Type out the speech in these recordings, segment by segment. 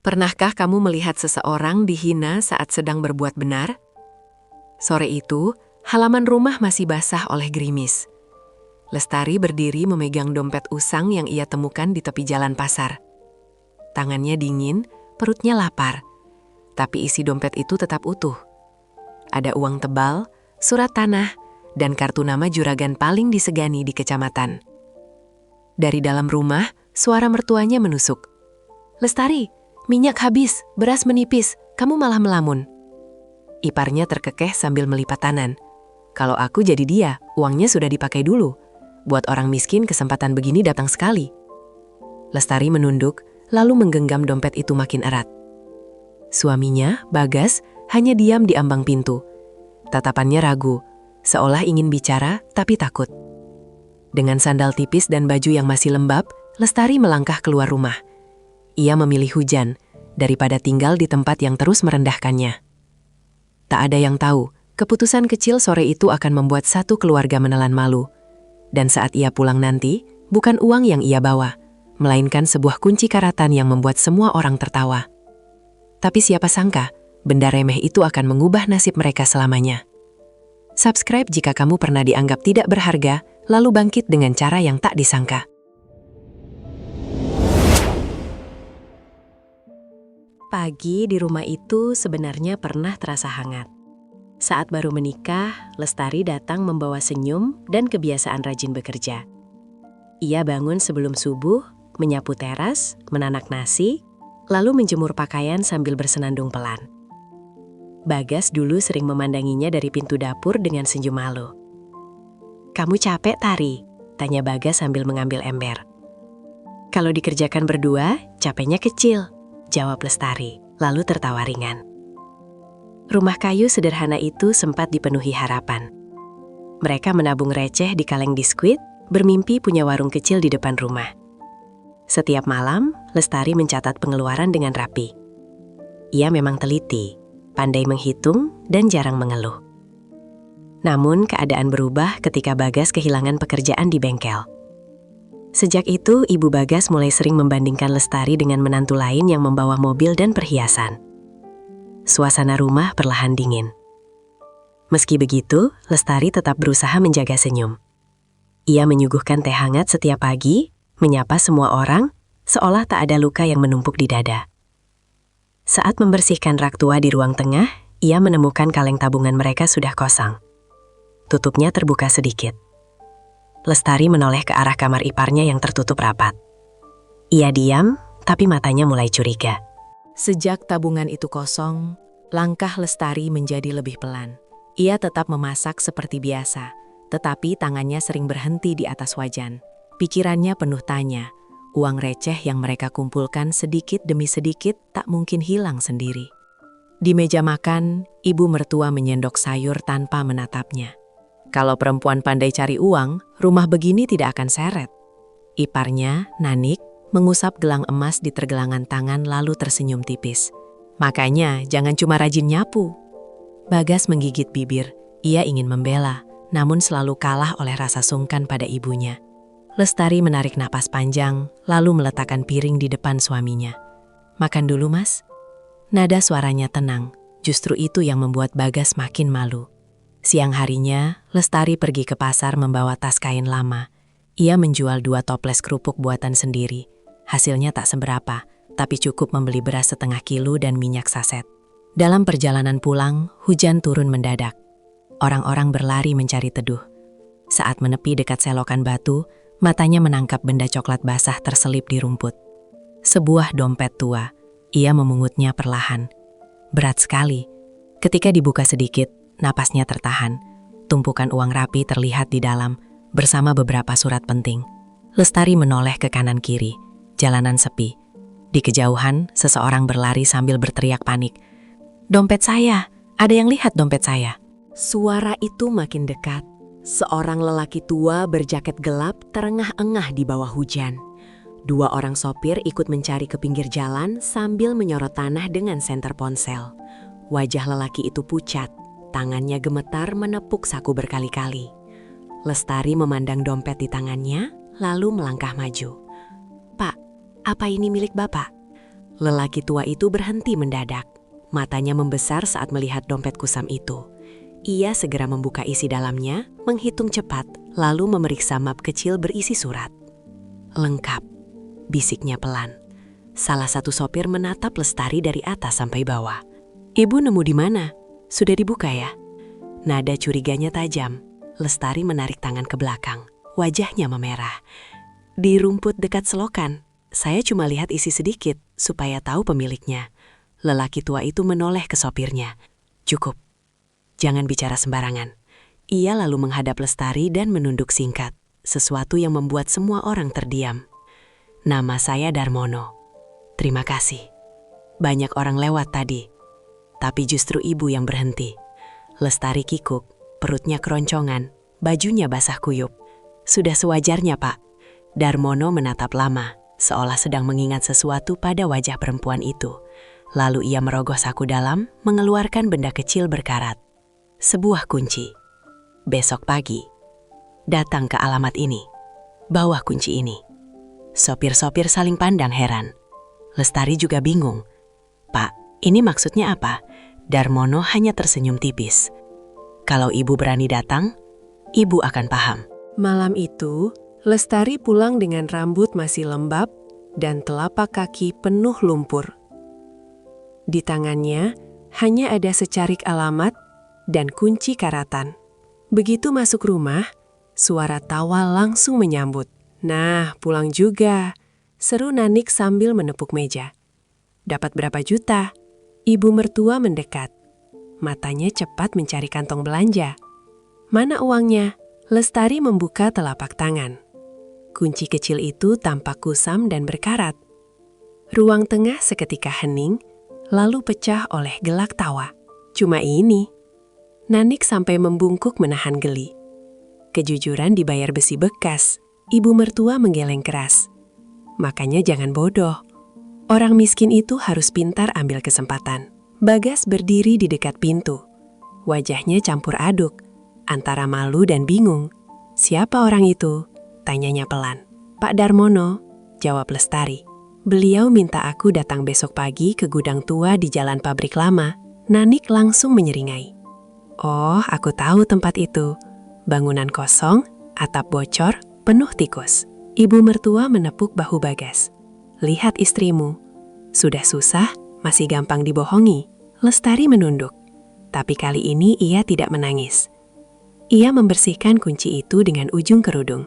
Pernahkah kamu melihat seseorang dihina saat sedang berbuat benar? Sore itu, halaman rumah masih basah oleh gerimis. Lestari berdiri memegang dompet usang yang ia temukan di tepi jalan pasar. Tangannya dingin, perutnya lapar. Tapi isi dompet itu tetap utuh. Ada uang tebal, surat tanah, dan kartu nama juragan paling disegani di kecamatan. Dari dalam rumah, suara mertuanya menusuk. "Lestari, minyak habis, beras menipis, kamu malah melamun." Iparnya terkekeh sambil melipat tangan. "Kalau aku jadi dia, uangnya sudah dipakai dulu. Buat orang miskin kesempatan begini datang sekali." Lestari menunduk, lalu menggenggam dompet itu makin erat. Suaminya, Bagas, hanya diam di ambang pintu. Tatapannya ragu, seolah ingin bicara tapi takut. Dengan sandal tipis dan baju yang masih lembab, Lestari melangkah keluar rumah. Ia memilih hujan, daripada tinggal di tempat yang terus merendahkannya. Tak ada yang tahu, keputusan kecil sore itu akan membuat satu keluarga menelan malu. Dan saat ia pulang nanti, bukan uang yang ia bawa, melainkan sebuah kunci karatan yang membuat semua orang tertawa. Tapi siapa sangka, benda remeh itu akan mengubah nasib mereka selamanya. Subscribe jika kamu pernah dianggap tidak berharga, lalu bangkit dengan cara yang tak disangka. Pagi di rumah itu sebenarnya pernah terasa hangat. Saat baru menikah, Lestari datang membawa senyum dan kebiasaan rajin bekerja. Ia bangun sebelum subuh, menyapu teras, menanak nasi, lalu menjemur pakaian sambil bersenandung pelan. Bagas dulu sering memandanginya dari pintu dapur dengan senyum malu. "Kamu capek, Tari?" tanya Bagas sambil mengambil ember. "Kalau dikerjakan berdua, capeknya kecil," jawab Lestari, lalu tertawa ringan. Rumah kayu sederhana itu sempat dipenuhi harapan. Mereka menabung receh di kaleng biskuit, bermimpi punya warung kecil di depan rumah. Setiap malam, Lestari mencatat pengeluaran dengan rapi. Ia memang teliti, pandai menghitung, dan jarang mengeluh. Namun keadaan berubah ketika Bagas kehilangan pekerjaan di bengkel. Sejak itu, ibu Bagas mulai sering membandingkan Lestari dengan menantu lain yang membawa mobil dan perhiasan. Suasana rumah perlahan dingin. Meski begitu, Lestari tetap berusaha menjaga senyum. Ia menyuguhkan teh hangat setiap pagi, menyapa semua orang, seolah tak ada luka yang menumpuk di dada. Saat membersihkan rak tua di ruang tengah, ia menemukan kaleng tabungan mereka sudah kosong. Tutupnya terbuka sedikit. Lestari menoleh ke arah kamar iparnya yang tertutup rapat. Ia diam, tapi matanya mulai curiga. Sejak tabungan itu kosong, langkah Lestari menjadi lebih pelan. Ia tetap memasak seperti biasa, tetapi tangannya sering berhenti di atas wajan. Pikirannya penuh tanya, uang receh yang mereka kumpulkan sedikit demi sedikit tak mungkin hilang sendiri. Di meja makan, ibu mertua menyendok sayur tanpa menatapnya. Kalau perempuan pandai cari uang, rumah begini tidak akan seret. Iparnya, Nanik, mengusap gelang emas di tergelangan tangan lalu tersenyum tipis. "Makanya jangan cuma rajin nyapu." Bagas menggigit bibir. Ia ingin membela, namun selalu kalah oleh rasa sungkan pada ibunya. Lestari menarik napas panjang, lalu meletakkan piring di depan suaminya. "Makan dulu, Mas." Nada suaranya tenang, justru itu yang membuat Bagas makin malu. Siang harinya, Lestari pergi ke pasar membawa tas kain lama. Ia menjual 2 toples kerupuk buatan sendiri. Hasilnya tak seberapa, tapi cukup membeli beras setengah kilo dan minyak saset. Dalam perjalanan pulang, hujan turun mendadak. Orang-orang berlari mencari teduh. Saat menepi dekat selokan batu, matanya menangkap benda coklat basah terselip di rumput. Sebuah dompet tua. Ia memungutnya perlahan. Berat sekali. Ketika dibuka sedikit, napasnya tertahan. Tumpukan uang rapi terlihat di dalam, bersama beberapa surat penting. Lestari menoleh ke kanan kiri. Jalanan sepi. Di kejauhan, seseorang berlari sambil berteriak panik. "Dompet saya! Ada yang lihat dompet saya!" Suara itu makin dekat. Seorang lelaki tua berjaket gelap terengah-engah di bawah hujan. 2 orang sopir ikut mencari ke pinggir jalan sambil menyorot tanah dengan senter ponsel. Wajah lelaki itu pucat, tangannya gemetar menepuk saku berkali-kali. Lestari memandang dompet di tangannya, lalu melangkah maju. "Pak, apa ini milik Bapak?" Lelaki tua itu berhenti mendadak. Matanya membesar saat melihat dompet kusam itu. Ia segera membuka isi dalamnya, menghitung cepat, lalu memeriksa map kecil berisi surat. Lengkap, bisiknya pelan. Salah satu sopir menatap Lestari dari atas sampai bawah. Ibu nemu di mana? Sudah dibuka ya? Nada curiganya tajam. Lestari menarik tangan ke belakang. Wajahnya memerah. Di rumput dekat selokan. Saya cuma lihat isi sedikit, supaya tahu pemiliknya. Lelaki tua itu menoleh ke sopirnya. Cukup. Jangan bicara sembarangan. Ia lalu menghadap Lestari dan menunduk singkat. Sesuatu yang membuat semua orang terdiam. Nama saya Darmono. Terima kasih. Banyak orang lewat tadi. Tapi justru ibu yang berhenti. Lestari kikuk, perutnya keroncongan, bajunya basah kuyup. Sudah sewajarnya, Pak. Darmono menatap lama, seolah sedang mengingat sesuatu pada wajah perempuan itu. Lalu ia merogoh saku dalam, mengeluarkan benda kecil berkarat. Sebuah kunci. Besok pagi, datang ke alamat ini. Bawa kunci ini. Sopir-sopir saling pandang heran. Lestari juga bingung. Pak, ini maksudnya apa? Darmono hanya tersenyum tipis. Kalau ibu berani datang, ibu akan paham. Malam itu, Lestari pulang dengan rambut masih lembab dan telapak kaki penuh lumpur. Di tangannya hanya ada secarik alamat dan kunci karatan. Begitu masuk rumah, suara tawa langsung menyambut. Nah, pulang juga, seru Nanik sambil menepuk meja. Dapat berapa juta? Ibu mertua mendekat. Matanya cepat mencari kantong belanja. Mana uangnya? Lestari membuka telapak tangan. Kunci kecil itu tampak kusam dan berkarat. Ruang tengah seketika hening, lalu pecah oleh gelak tawa. Cuma ini. Nanik sampai membungkuk menahan geli. Kejujuran dibayar besi bekas. Ibu mertua menggeleng keras. Makanya jangan bodoh. Orang miskin itu harus pintar ambil kesempatan. Bagas berdiri di dekat pintu. Wajahnya campur aduk, antara malu dan bingung. Siapa orang itu? Tanyanya pelan. Pak Darmono, jawab Lestari. Beliau minta aku datang besok pagi ke gudang tua di Jalan Pabrik Lama. Nanik langsung menyeringai. Oh, aku tahu tempat itu. Bangunan kosong, atap bocor, penuh tikus. Ibu mertua menepuk bahu Bagas. Lihat istrimu. Sudah susah, masih gampang dibohongi. Lestari menunduk. Tapi kali ini ia tidak menangis. Ia membersihkan kunci itu dengan ujung kerudung.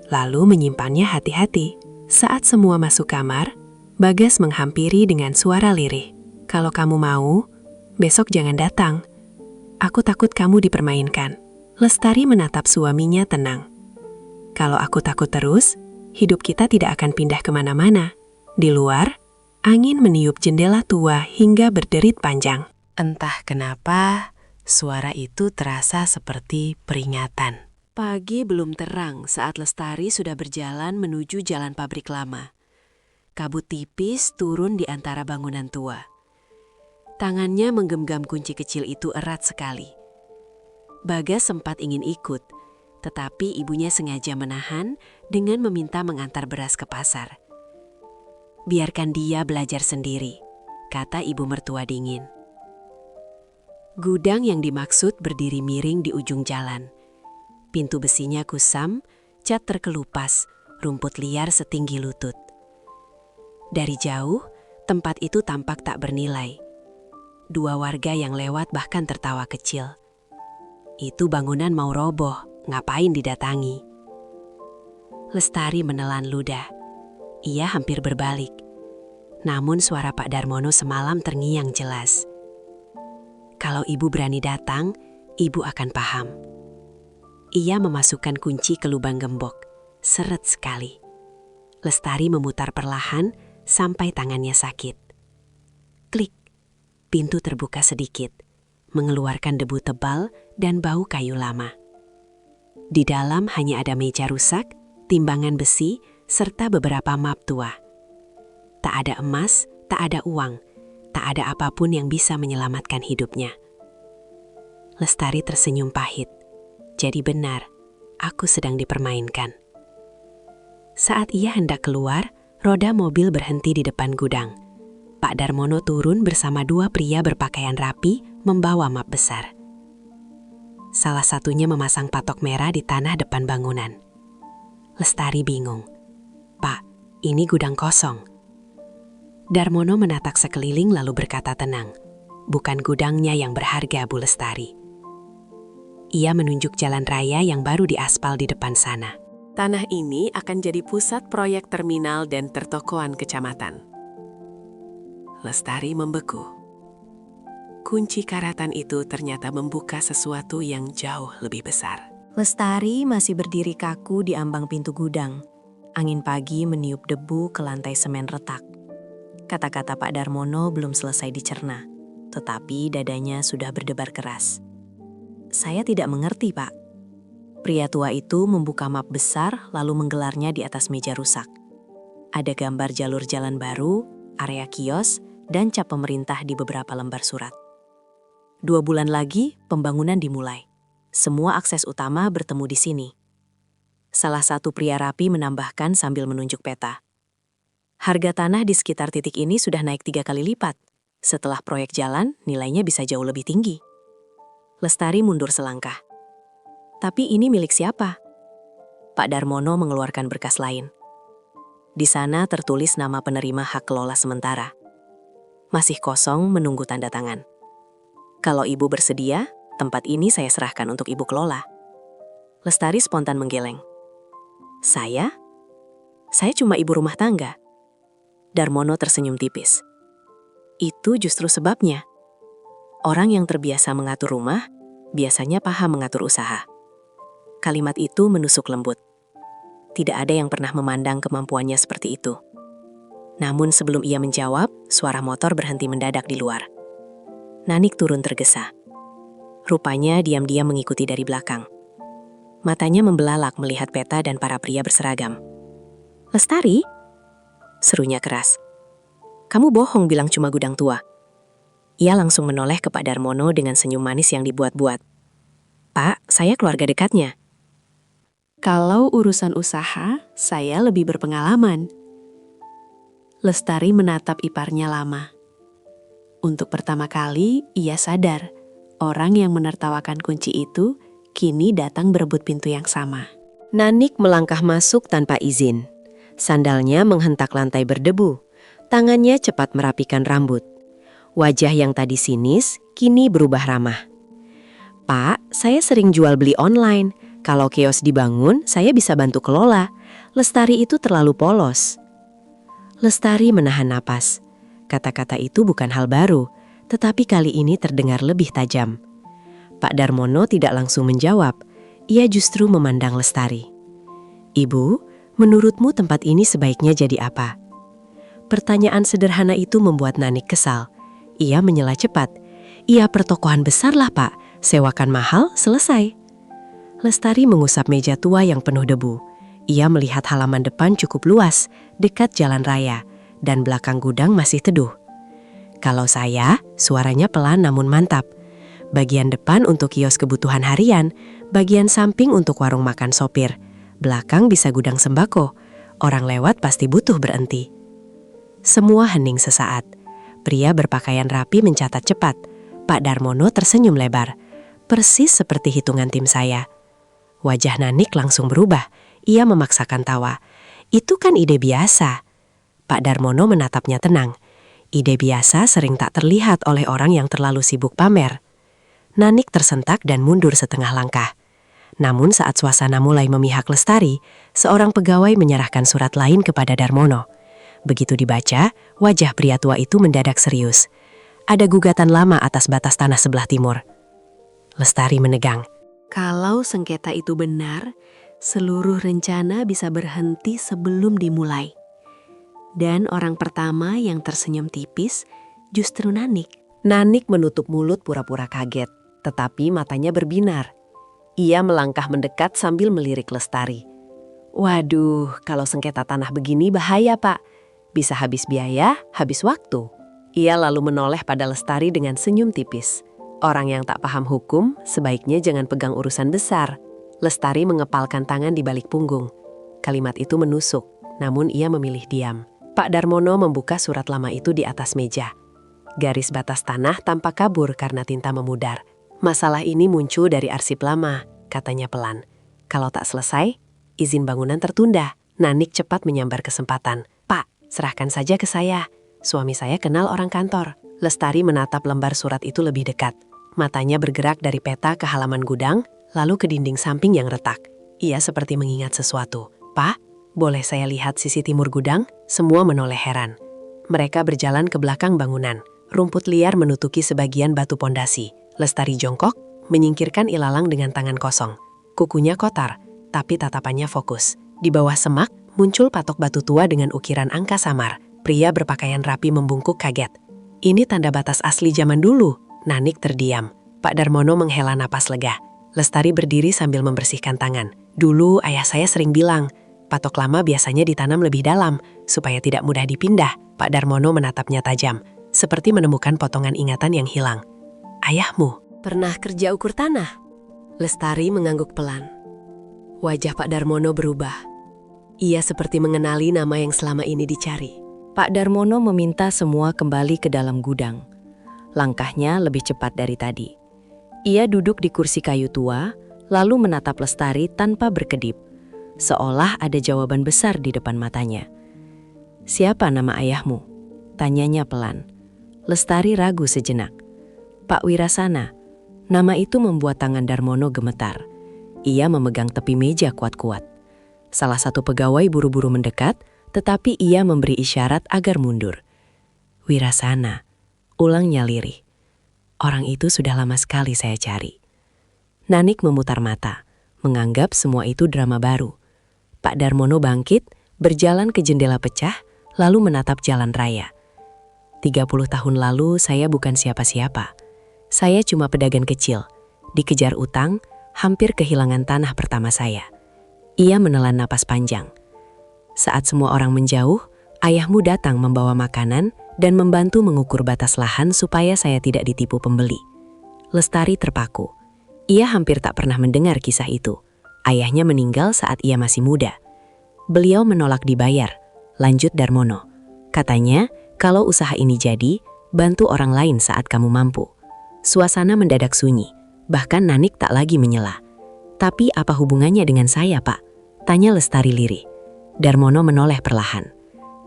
Lalu menyimpannya hati-hati. Saat semua masuk kamar, Bagas menghampiri dengan suara lirih. Kalau kamu mau, besok jangan datang. Aku takut kamu dipermainkan. Lestari menatap suaminya tenang. Kalau aku takut terus, hidup kita tidak akan pindah kemana-mana. Di luar, angin meniup jendela tua hingga berderit panjang. Entah kenapa, suara itu terasa seperti peringatan. Pagi belum terang saat Lestari sudah berjalan menuju Jalan Pabrik Lama. Kabut tipis turun di antara bangunan tua. Tangannya menggenggam kunci kecil itu erat sekali. Bagas sempat ingin ikut, tetapi ibunya sengaja menahan dengan meminta mengantar beras ke pasar. Biarkan dia belajar sendiri, kata ibu mertua dingin. Gudang yang dimaksud berdiri miring di ujung jalan. Pintu besinya kusam, cat terkelupas, rumput liar setinggi lutut. Dari jauh, tempat itu tampak tak bernilai. Dua warga yang lewat bahkan tertawa kecil. Itu bangunan mau roboh, ngapain didatangi? Lestari menelan ludah. Ia hampir berbalik. Namun suara Pak Darmono semalam terngiang jelas. Kalau ibu berani datang, ibu akan paham. Ia memasukkan kunci ke lubang gembok. Seret sekali. Lestari memutar perlahan sampai tangannya sakit. Klik. Pintu terbuka sedikit, mengeluarkan debu tebal dan bau kayu lama. Di dalam hanya ada meja rusak, timbangan besi, serta beberapa map tua. Tak ada emas, tak ada uang, tak ada apapun yang bisa menyelamatkan hidupnya. Lestari tersenyum pahit. Jadi benar, aku sedang dipermainkan. Saat ia hendak keluar, roda mobil berhenti di depan gudang. Pak Darmono turun bersama dua pria berpakaian rapi membawa map besar. Salah satunya memasang patok merah di tanah depan bangunan. Lestari bingung. "Pak, ini gudang kosong." Darmono menatap sekeliling lalu berkata tenang, "Bukan gudangnya yang berharga, Bu Lestari." Ia menunjuk jalan raya yang baru diaspal di depan sana. Tanah ini akan jadi pusat proyek terminal dan pertokoan kecamatan. Lestari membeku. Kunci karatan itu ternyata membuka sesuatu yang jauh lebih besar. Lestari masih berdiri kaku di ambang pintu gudang. Angin pagi meniup debu ke lantai semen retak. Kata-kata Pak Darmono belum selesai dicerna, tetapi dadanya sudah berdebar keras. "Saya tidak mengerti, Pak." Pria tua itu membuka map besar lalu menggelarnya di atas meja rusak. Ada gambar jalur jalan baru, area kios, dan cap pemerintah di beberapa lembar surat. 2 bulan lagi, pembangunan dimulai. Semua akses utama bertemu di sini. Salah satu pria rapi menambahkan sambil menunjuk peta. Harga tanah di sekitar titik ini sudah naik 3 kali lipat. Setelah proyek jalan, nilainya bisa jauh lebih tinggi. Lestari mundur selangkah. Tapi ini milik siapa? Pak Darmono mengeluarkan berkas lain. Di sana tertulis nama penerima hak kelola sementara. Masih kosong menunggu tanda tangan. Kalau ibu bersedia, tempat ini saya serahkan untuk ibu kelola. Lestari spontan menggeleng. Saya? Saya cuma ibu rumah tangga. Darmono tersenyum tipis. Itu justru sebabnya. Orang yang terbiasa mengatur rumah, biasanya paham mengatur usaha. Kalimat itu menusuk lembut. Tidak ada yang pernah memandang kemampuannya seperti itu. Namun sebelum ia menjawab, suara motor berhenti mendadak di luar. Nanik turun tergesa. Rupanya diam-diam mengikuti dari belakang. Matanya membelalak melihat peta dan para pria berseragam. "Lestari?" serunya keras. "Kamu bohong bilang cuma gudang tua." Ia langsung menoleh ke Pak Darmono dengan senyum manis yang dibuat-buat. "Pak, saya keluarga dekatnya." "Kalau urusan usaha, saya lebih berpengalaman." Lestari menatap iparnya lama. Untuk pertama kali, ia sadar orang yang menertawakan kunci itu kini datang berebut pintu yang sama. Nanik melangkah masuk tanpa izin. Sandalnya menghentak lantai berdebu. Tangannya cepat merapikan rambut. Wajah yang tadi sinis, kini berubah ramah. "Pak, saya sering jual beli online. Kalau kios dibangun, saya bisa bantu kelola. Lestari itu terlalu polos." Lestari menahan napas. Kata-kata itu bukan hal baru, tetapi kali ini terdengar lebih tajam. Pak Darmono tidak langsung menjawab. Ia justru memandang Lestari. "Ibu, menurutmu tempat ini sebaiknya jadi apa?" Pertanyaan sederhana itu membuat Nanik kesal. Ia menyela cepat. "Iya, pertokohan besar lah, Pak. Sewakan mahal, selesai." Lestari mengusap meja tua yang penuh debu. Ia melihat halaman depan cukup luas, dekat jalan raya, dan belakang gudang masih teduh. "Kalau saya," suaranya pelan namun mantap. "Bagian depan untuk kios kebutuhan harian, bagian samping untuk warung makan sopir. Belakang bisa gudang sembako. Orang lewat pasti butuh berhenti." Semua hening sesaat. Pria berpakaian rapi mencatat cepat. Pak Darmono tersenyum lebar. "Persis seperti hitungan tim saya." Wajah Nanik langsung berubah. Ia memaksakan tawa. "Itu kan ide biasa." Pak Darmono menatapnya tenang. Ide biasa sering tak terlihat oleh orang yang terlalu sibuk pamer. Nanik tersentak dan mundur setengah langkah. Namun saat suasana mulai memihak Lestari, seorang pegawai menyerahkan surat lain kepada Darmono. Begitu dibaca, wajah pria tua itu mendadak serius. Ada gugatan lama atas batas tanah sebelah timur. Lestari menegang. Kalau sengketa itu benar, seluruh rencana bisa berhenti sebelum dimulai. Dan orang pertama yang tersenyum tipis justru Nanik. Nanik menutup mulut pura-pura kaget, tetapi matanya berbinar. Ia melangkah mendekat sambil melirik Lestari. "Waduh, kalau sengketa tanah begini bahaya, Pak. Bisa habis biaya, habis waktu." Ia lalu menoleh pada Lestari dengan senyum tipis. "Orang yang tak paham hukum, sebaiknya jangan pegang urusan besar." Lestari mengepalkan tangan di balik punggung. Kalimat itu menusuk, namun ia memilih diam. Pak Darmono membuka surat lama itu di atas meja. Garis batas tanah tampak kabur karena tinta memudar. Masalah ini muncul dari arsip lama, katanya pelan. Kalau tak selesai, izin bangunan tertunda. Nanik cepat menyambar kesempatan. Pak, serahkan saja ke saya. Suami saya kenal orang kantor. Lestari menatap lembar surat itu lebih dekat. Matanya bergerak dari peta ke halaman gudang, lalu ke dinding samping yang retak. Ia seperti mengingat sesuatu. Pak, boleh saya lihat sisi timur gudang? Semua menoleh heran. Mereka berjalan ke belakang bangunan. Rumput liar menutupi sebagian batu pondasi. Lestari jongkok, menyingkirkan ilalang dengan tangan kosong. Kukunya kotor, tapi tatapannya fokus. Di bawah semak, muncul patok batu tua dengan ukiran angka samar. Pria berpakaian rapi membungkuk kaget. Ini tanda batas asli zaman dulu. Nanik terdiam. Pak Darmono menghela napas lega. Lestari berdiri sambil membersihkan tangan. Dulu ayah saya sering bilang, patok lama biasanya ditanam lebih dalam, supaya tidak mudah dipindah. Pak Darmono menatapnya tajam, seperti menemukan potongan ingatan yang hilang. Ayahmu Pernah kerja ukur tanah? Lestari mengangguk pelan. Wajah Pak Darmono berubah. Ia seperti mengenali nama yang selama ini dicari. Pak Darmono meminta semua kembali ke dalam gudang. Langkahnya lebih cepat dari tadi. Ia duduk di kursi kayu tua, lalu menatap Lestari tanpa berkedip, seolah ada jawaban besar di depan matanya. Siapa nama ayahmu? Tanyanya pelan. Lestari ragu sejenak. Pak Wirasana. Nama itu membuat tangan Darmono gemetar. Ia memegang tepi meja kuat-kuat. Salah satu pegawai buru-buru mendekat, tetapi ia memberi isyarat agar mundur. Wirasana, ulangnya lirih. Orang itu sudah lama sekali saya cari. Nanik memutar mata, menganggap semua itu drama baru. Pak Darmono bangkit, berjalan ke jendela pecah, lalu menatap jalan raya. 30 tahun lalu saya bukan siapa-siapa. Saya cuma pedagang kecil, dikejar utang, hampir kehilangan tanah pertama saya. Ia menelan napas panjang. Saat semua orang menjauh, ayahmu datang membawa makanan dan membantu mengukur batas lahan supaya saya tidak ditipu pembeli. Lestari terpaku. Ia hampir tak pernah mendengar kisah itu. Ayahnya meninggal saat ia masih muda. Beliau menolak dibayar, lanjut Darmono. Katanya, kalau usaha ini jadi, bantu orang lain saat kamu mampu. Suasana mendadak sunyi, bahkan Nanik tak lagi menyela. Tapi apa hubungannya dengan saya, Pak? Tanya Lestari lirih. Darmono menoleh perlahan.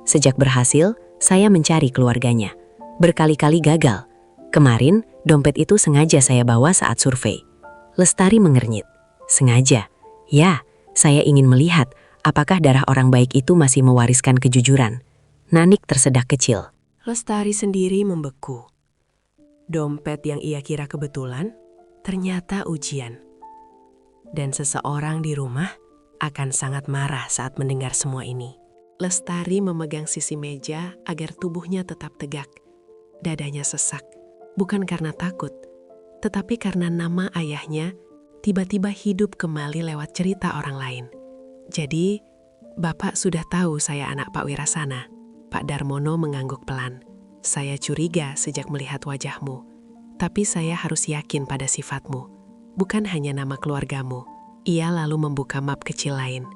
Sejak berhasil, saya mencari keluarganya. Berkali-kali gagal. Kemarin, dompet itu sengaja saya bawa saat survei. Lestari mengernyit. Sengaja? Ya, saya ingin melihat apakah darah orang baik itu masih mewariskan kejujuran. Nanik tersedak kecil. Lestari sendiri membeku. Dompet yang ia kira kebetulan, ternyata ujian. Dan seseorang di rumah akan sangat marah saat mendengar semua ini. Lestari memegang sisi meja agar tubuhnya tetap tegak. Dadanya sesak, bukan karena takut, tetapi karena nama ayahnya tiba-tiba hidup kembali lewat cerita orang lain. Jadi, Bapak sudah tahu saya anak Pak Wirasana. Pak Darmono mengangguk pelan. Saya curiga sejak melihat wajahmu, tapi saya harus yakin pada sifatmu, bukan hanya nama keluargamu. Ia lalu membuka map kecil lain.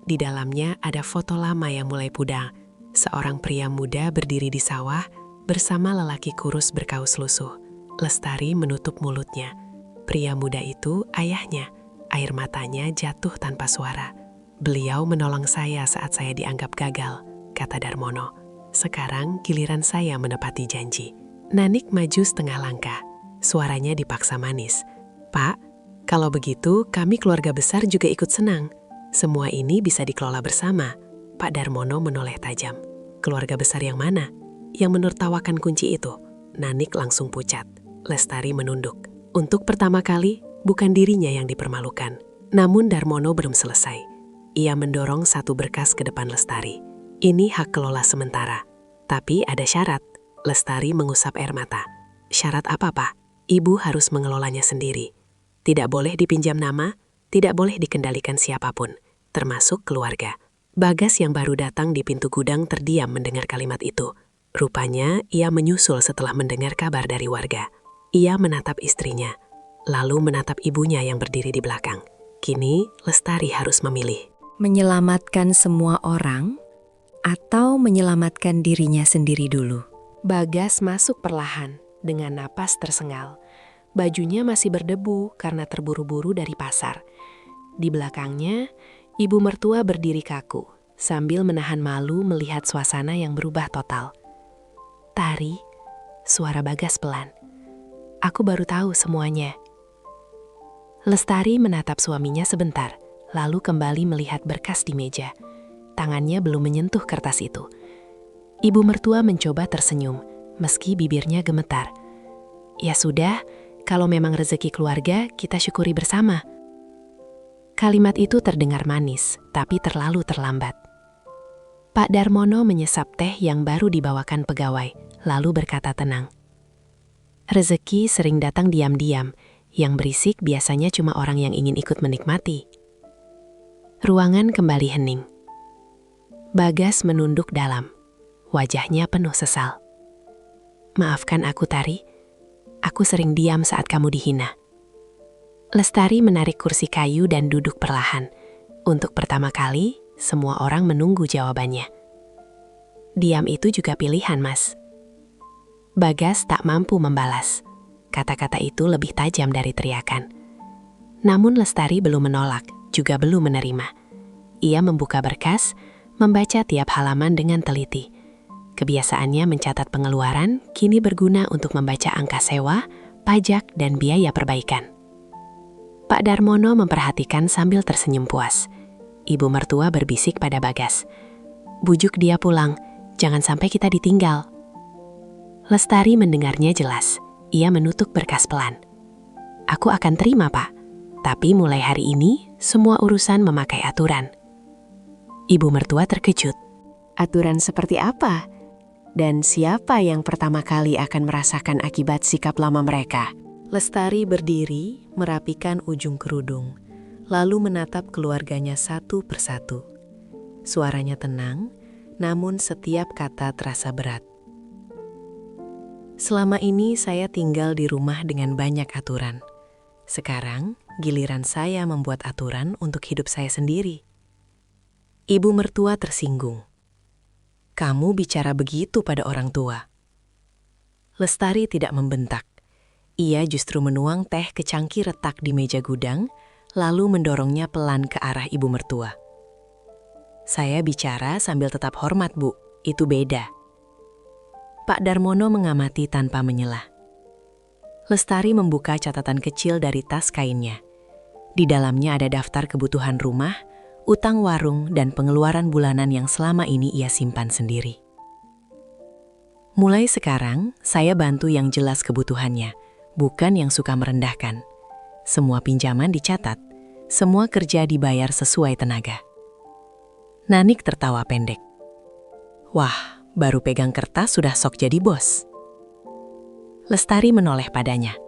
Di dalamnya ada foto lama yang mulai pudar. Seorang pria muda berdiri di sawah bersama lelaki kurus berkaus lusuh. Lestari menutup mulutnya. Pria muda itu ayahnya. Air matanya jatuh tanpa suara. Beliau menolong saya saat saya dianggap gagal, kata Darmono. Sekarang giliran saya menepati janji. Nanik maju setengah langkah. Suaranya dipaksa manis. Pak, kalau begitu kami keluarga besar juga ikut senang. Semua ini bisa dikelola bersama. Pak Darmono menoleh tajam. Keluarga besar yang mana? Yang menertawakan kunci itu? Nanik langsung pucat. Lestari menunduk. Untuk pertama kali, bukan dirinya yang dipermalukan. Namun Darmono belum selesai. Ia mendorong satu berkas ke depan Lestari. Ini hak kelola sementara. Tapi ada syarat. Lestari mengusap air mata. Syarat apa, Pak? Ibu harus mengelolanya sendiri. Tidak boleh dipinjam nama, tidak boleh dikendalikan siapapun, termasuk keluarga. Bagas yang baru datang di pintu gudang terdiam mendengar kalimat itu. Rupanya ia menyusul setelah mendengar kabar dari warga. Ia menatap istrinya, lalu menatap ibunya yang berdiri di belakang. Kini Lestari harus memilih. Menyelamatkan semua orang atau menyelamatkan dirinya sendiri dulu? Bagas masuk perlahan dengan napas tersengal. Bajunya masih berdebu karena terburu-buru dari pasar. Di belakangnya, ibu mertua berdiri kaku sambil menahan malu melihat suasana yang berubah total. "Tari," suara Bagas pelan. "Aku baru tahu semuanya." Lestari menatap suaminya sebentar, lalu kembali melihat berkas di meja. Tangannya belum menyentuh kertas itu. Ibu mertua mencoba tersenyum, meski bibirnya gemetar. "Ya sudah, kalau memang rezeki keluarga, kita syukuri bersama." Kalimat itu terdengar manis, tapi terlalu terlambat. Pak Darmono menyesap teh yang baru dibawakan pegawai, lalu berkata tenang. "Rezeki sering datang diam-diam, yang berisik biasanya cuma orang yang ingin ikut menikmati." Ruangan kembali hening. Bagas menunduk dalam. Wajahnya penuh sesal. "Maafkan aku, Tari. Aku sering diam saat kamu dihina." Lestari menarik kursi kayu dan duduk perlahan. Untuk pertama kali, semua orang menunggu jawabannya. "Diam itu juga pilihan, Mas." Bagas tak mampu membalas. Kata-kata itu lebih tajam dari teriakan. Namun Lestari belum menolak, juga belum menerima. Ia membuka berkas, membaca tiap halaman dengan teliti. Kebiasaannya mencatat pengeluaran kini berguna untuk membaca angka sewa, pajak, dan biaya perbaikan. Pak Darmono memperhatikan sambil tersenyum puas. Ibu mertua berbisik pada Bagas, "Bujuk dia pulang, jangan sampai kita ditinggal." Lestari mendengarnya jelas. Ia menutup berkas pelan. "Aku akan terima, Pak. Tapi mulai hari ini, semua urusan memakai aturan." Ibu mertua terkejut. Aturan seperti apa? Dan siapa yang pertama kali akan merasakan akibat sikap lama mereka? Lestari berdiri, merapikan ujung kerudung, lalu menatap keluarganya satu persatu. Suaranya tenang, namun setiap kata terasa berat. "Selama ini saya tinggal di rumah dengan banyak aturan. Sekarang giliran saya membuat aturan untuk hidup saya sendiri." Ibu mertua tersinggung. "Kamu bicara begitu pada orang tua?" Lestari tidak membentak. Ia justru menuang teh ke cangkir retak di meja gudang, lalu mendorongnya pelan ke arah ibu mertua. "Saya bicara sambil tetap hormat, Bu. Itu beda." Pak Darmono mengamati tanpa menyelah. Lestari membuka catatan kecil dari tas kainnya. Di dalamnya ada daftar kebutuhan rumah, utang warung, dan pengeluaran bulanan yang selama ini ia simpan sendiri. "Mulai sekarang, saya bantu yang jelas kebutuhannya, bukan yang suka merendahkan. Semua pinjaman dicatat, semua kerja dibayar sesuai tenaga." Nanik tertawa pendek. "Wah, baru pegang kertas sudah sok jadi bos." Lestari menoleh padanya.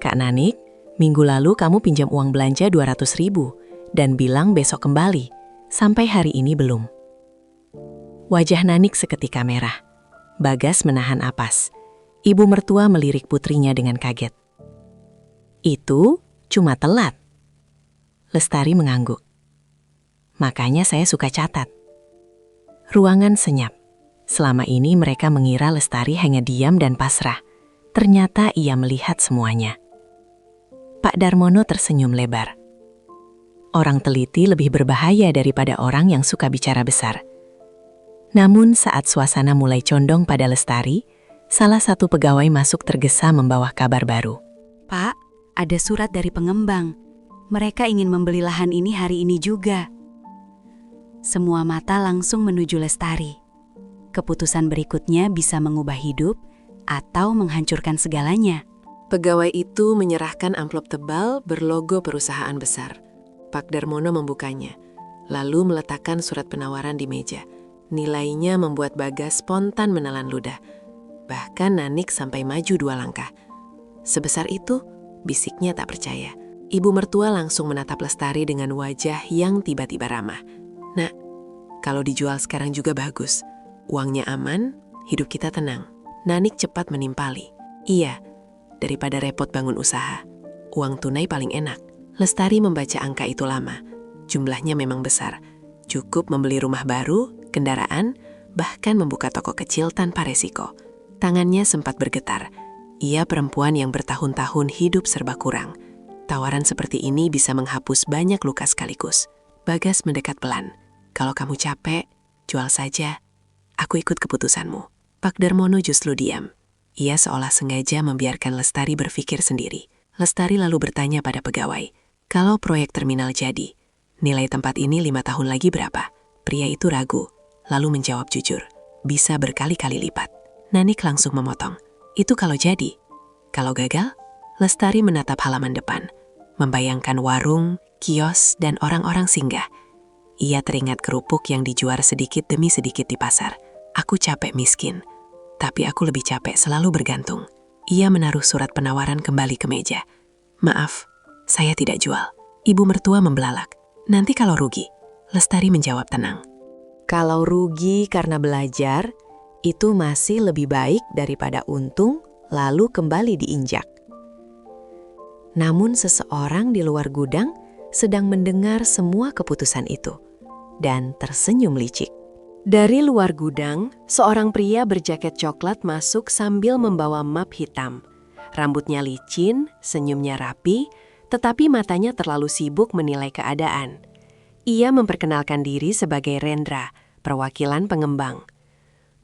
"Kak Nanik, minggu lalu kamu pinjam uang belanja 200.000 dan bilang besok kembali. Sampai hari ini belum." Wajah Nanik seketika merah. Bagas menahan apas. Ibu mertua melirik putrinya dengan kaget. "Itu cuma telat." Lestari mengangguk. "Makanya saya suka catat." Ruangan senyap. Selama ini mereka mengira Lestari hanya diam dan pasrah. Ternyata ia melihat semuanya. Pak Darmono tersenyum lebar. Orang teliti lebih berbahaya daripada orang yang suka bicara besar. Namun saat suasana mulai condong pada Lestari, salah satu pegawai masuk tergesa membawa kabar baru. "Pak, ada surat dari pengembang. Mereka ingin membeli lahan ini hari ini juga." Semua mata langsung menuju Lestari. Keputusan berikutnya bisa mengubah hidup atau menghancurkan segalanya. Pegawai itu menyerahkan amplop tebal berlogo perusahaan besar. Pak Darmono membukanya, lalu meletakkan surat penawaran di meja. Nilainya membuat Bagas spontan menelan ludah. Bahkan Nanik sampai maju 2 langkah. "Sebesar itu?" bisiknya tak percaya. Ibu mertua langsung menatap Lestari dengan wajah yang tiba-tiba ramah. "Nak, kalau dijual sekarang juga bagus. Uangnya aman, hidup kita tenang." Nanik cepat menimpali. "Iya, daripada repot bangun usaha. Uang tunai paling enak." Lestari membaca angka itu lama. Jumlahnya memang besar. Cukup membeli rumah baru, kendaraan, bahkan membuka toko kecil tanpa resiko. Tangannya sempat bergetar. Ia perempuan yang bertahun-tahun hidup serba kurang. Tawaran seperti ini bisa menghapus banyak luka sekaligus. Bagas mendekat pelan. Kalau kamu capek, jual saja. Aku ikut keputusanmu. Pak Darmono justru diam. Ia seolah sengaja membiarkan Lestari berpikir sendiri. Lestari lalu bertanya pada pegawai, kalau proyek terminal jadi, nilai tempat ini 5 tahun lagi berapa? Pria itu ragu, lalu menjawab jujur, bisa berkali-kali lipat. Nanik langsung memotong, itu kalau jadi. Kalau gagal, Lestari menatap halaman depan, membayangkan warung, kios, dan orang-orang singgah. Ia teringat kerupuk yang dijual sedikit demi sedikit di pasar. Aku capek miskin, tapi aku lebih capek selalu bergantung. Ia menaruh surat penawaran kembali ke meja. Maaf, saya tidak jual. Ibu mertua membelalak. Nanti kalau rugi, Lestari menjawab tenang. Kalau rugi karena belajar, itu masih lebih baik daripada untung lalu kembali diinjak. Namun seseorang di luar gudang sedang mendengar semua keputusan itu dan tersenyum licik. Dari luar gudang, seorang pria berjaket coklat masuk sambil membawa map hitam. Rambutnya licin, senyumnya rapi, tetapi matanya terlalu sibuk menilai keadaan. Ia memperkenalkan diri sebagai Rendra, perwakilan pengembang.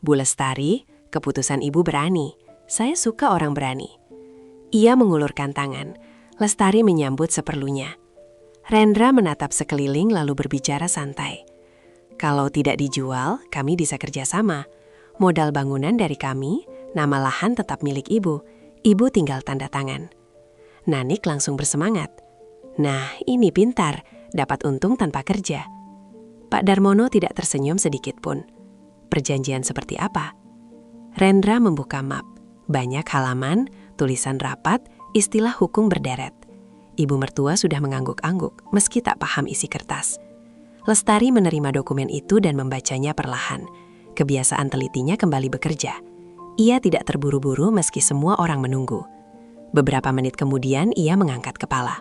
Bu Lestari, keputusan ibu berani. Saya suka orang berani. Ia mengulurkan tangan. Lestari menyambut seperlunya. Rendra menatap sekeliling lalu berbicara santai. Kalau tidak dijual, kami bisa kerjasama. Modal bangunan dari kami, nama lahan tetap milik ibu. Ibu tinggal tanda tangan. Nanik langsung bersemangat. Nah, ini pintar, dapat untung tanpa kerja. Pak Darmono tidak tersenyum sedikit pun. Perjanjian seperti apa? Rendra membuka map. Banyak halaman, tulisan rapat, istilah hukum berderet. Ibu mertua sudah mengangguk-angguk, meski tak paham isi kertas. Lestari menerima dokumen itu dan membacanya perlahan. Kebiasaan telitinya kembali bekerja. Ia tidak terburu-buru meski semua orang menunggu. Beberapa menit kemudian ia mengangkat kepala.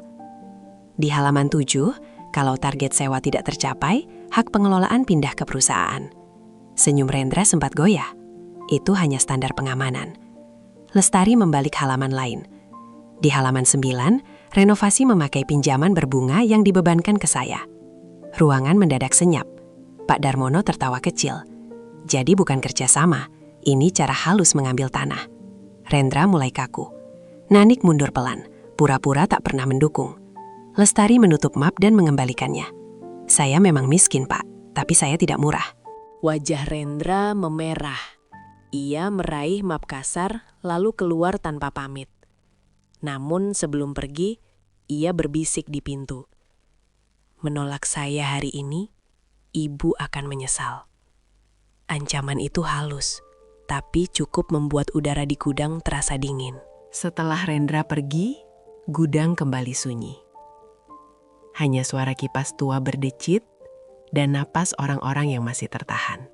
Di halaman 7, kalau target sewa tidak tercapai, hak pengelolaan pindah ke perusahaan. Senyum Rendra sempat goyah. Itu hanya standar pengamanan. Lestari membalik halaman lain. Di halaman 9, renovasi memakai pinjaman berbunga yang dibebankan ke saya. Ruangan mendadak senyap. Pak Darmono tertawa kecil. Jadi bukan kerjasama, ini cara halus mengambil tanah. Rendra mulai kaku. Nanik mundur pelan, pura-pura tak pernah mendukung. Lestari menutup map dan mengembalikannya. Saya memang miskin, Pak, tapi saya tidak murah. Wajah Rendra memerah. Ia meraih map kasar lalu keluar tanpa pamit. Namun sebelum pergi, ia berbisik di pintu. Menolak saya hari ini, ibu akan menyesal. Ancaman itu halus, tapi cukup membuat udara di gudang terasa dingin. Setelah Rendra pergi, gudang kembali sunyi. Hanya suara kipas tua berdecit dan napas orang-orang yang masih tertahan.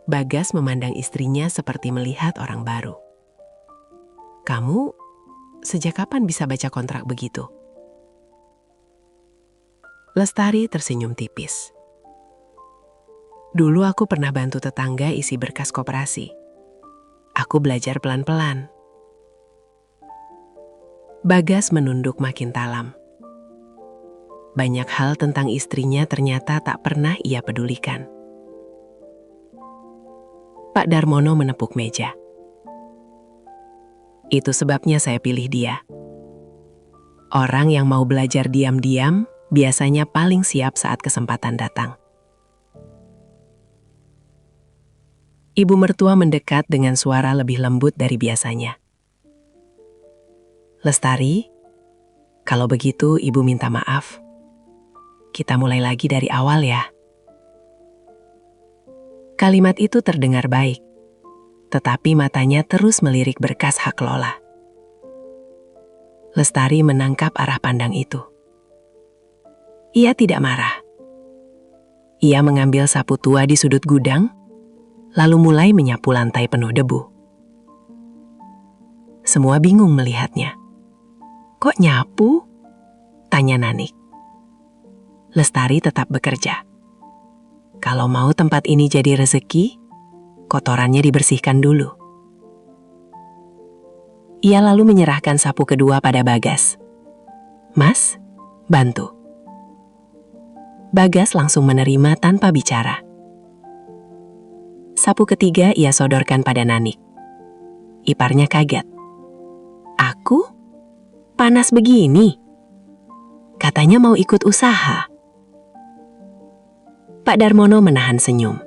Bagas memandang istrinya seperti melihat orang baru. Kamu, sejak kapan bisa baca kontrak begitu? Lestari tersenyum tipis. Dulu aku pernah bantu tetangga isi berkas koperasi. Aku belajar pelan-pelan. Bagas menunduk makin dalam. Banyak hal tentang istrinya ternyata tak pernah ia pedulikan. Pak Darmono menepuk meja. Itu sebabnya saya pilih dia. Orang yang mau belajar diam-diam biasanya paling siap saat kesempatan datang. Ibu mertua mendekat dengan suara lebih lembut dari biasanya. Lestari, kalau begitu ibu minta maaf. Kita mulai lagi dari awal ya. Kalimat itu terdengar baik, tetapi matanya terus melirik berkas hak lola. Lestari menangkap arah pandang itu. Ia tidak marah. Ia mengambil sapu tua di sudut gudang, lalu mulai menyapu lantai penuh debu. Semua bingung melihatnya. Kok nyapu? Tanya Nanik. Lestari tetap bekerja. Kalau mau tempat ini jadi rezeki, kotorannya dibersihkan dulu. Ia lalu menyerahkan sapu kedua pada Bagas. Mas, bantu. Bagas langsung menerima tanpa bicara. Sapu ketiga ia sodorkan pada Nanik. Iparnya kaget. Aku? Panas begini? Katanya mau ikut usaha. Pak Darmono menahan senyum.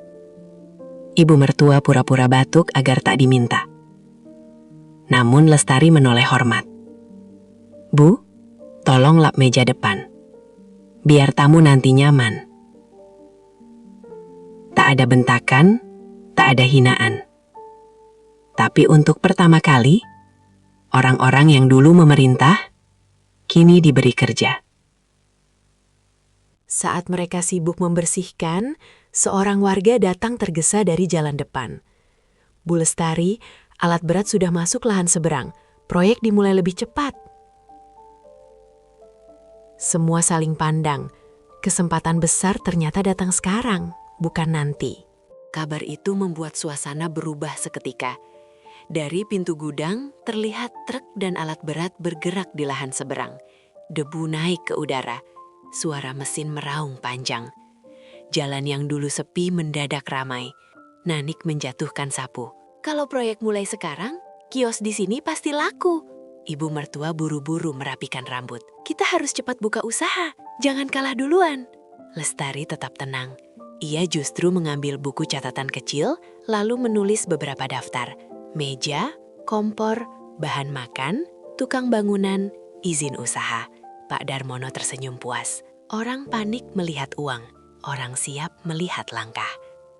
Ibu mertua pura-pura batuk agar tak diminta. Namun Lestari menoleh hormat. Bu, tolong lap meja depan. Biar tamu nanti nyaman. Tak ada bentakan, tak ada hinaan. Tapi untuk pertama kali, orang-orang yang dulu memerintah, kini diberi kerja. Saat mereka sibuk membersihkan, seorang warga datang tergesa dari jalan depan. Bu Lestari, alat berat sudah masuk lahan seberang. Proyek dimulai lebih cepat. Semua saling pandang. Kesempatan besar ternyata datang sekarang, bukan nanti. Kabar itu membuat suasana berubah seketika. Dari pintu gudang, terlihat truk dan alat berat bergerak di lahan seberang. Debu naik ke udara. Suara mesin meraung panjang. Jalan yang dulu sepi mendadak ramai. Nanik menjatuhkan sapu. Kalau proyek mulai sekarang, kios di sini pasti laku. Ibu mertua buru-buru merapikan rambut. Kita harus cepat buka usaha, jangan kalah duluan. Lestari tetap tenang. Ia justru mengambil buku catatan kecil, lalu menulis beberapa daftar. Meja, kompor, bahan makan, tukang bangunan, izin usaha. Pak Darmono tersenyum puas. Orang panik melihat uang, orang siap melihat langkah.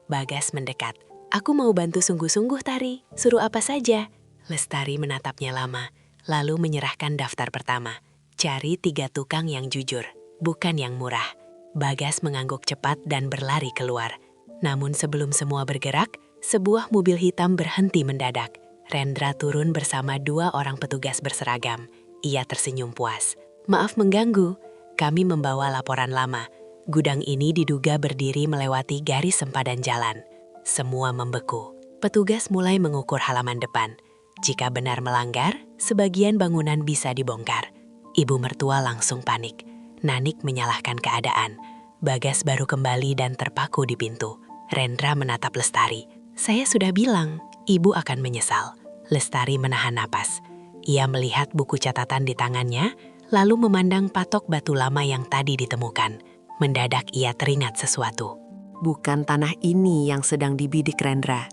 Bagas mendekat. Aku mau bantu sungguh-sungguh, Tari. Suruh apa saja. Lestari menatapnya lama, lalu menyerahkan daftar pertama. Cari 3 tukang yang jujur, bukan yang murah. Bagas mengangguk cepat dan berlari keluar. Namun sebelum semua bergerak, sebuah mobil hitam berhenti mendadak. Rendra turun bersama 2 orang petugas berseragam. Ia tersenyum puas. Maaf mengganggu, kami membawa laporan lama. Gudang ini diduga berdiri melewati garis sempadan jalan. Semua membeku. Petugas mulai mengukur halaman depan. Jika benar melanggar, sebagian bangunan bisa dibongkar. Ibu mertua langsung panik. Nanik menyalahkan keadaan. Bagas baru kembali dan terpaku di pintu. Rendra menatap Lestari. Saya sudah bilang, ibu akan menyesal. Lestari menahan napas. Ia melihat buku catatan di tangannya, lalu memandang patok batu lama yang tadi ditemukan. Mendadak ia teringat sesuatu. Bukan tanah ini yang sedang dibidik Rendra.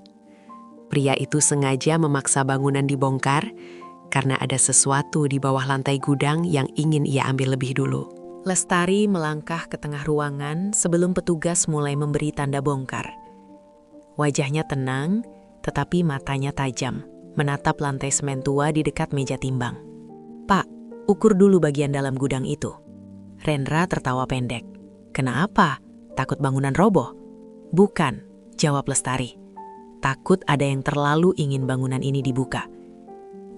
Pria itu sengaja memaksa bangunan dibongkar karena ada sesuatu di bawah lantai gudang yang ingin ia ambil lebih dulu. Lestari melangkah ke tengah ruangan sebelum petugas mulai memberi tanda bongkar. Wajahnya tenang, tetapi matanya tajam, menatap lantai semen tua di dekat meja timbang. Pak, ukur dulu bagian dalam gudang itu. Rendra tertawa pendek. Kenapa? Takut bangunan roboh? Bukan, jawab Lestari. Takut ada yang terlalu ingin bangunan ini dibuka.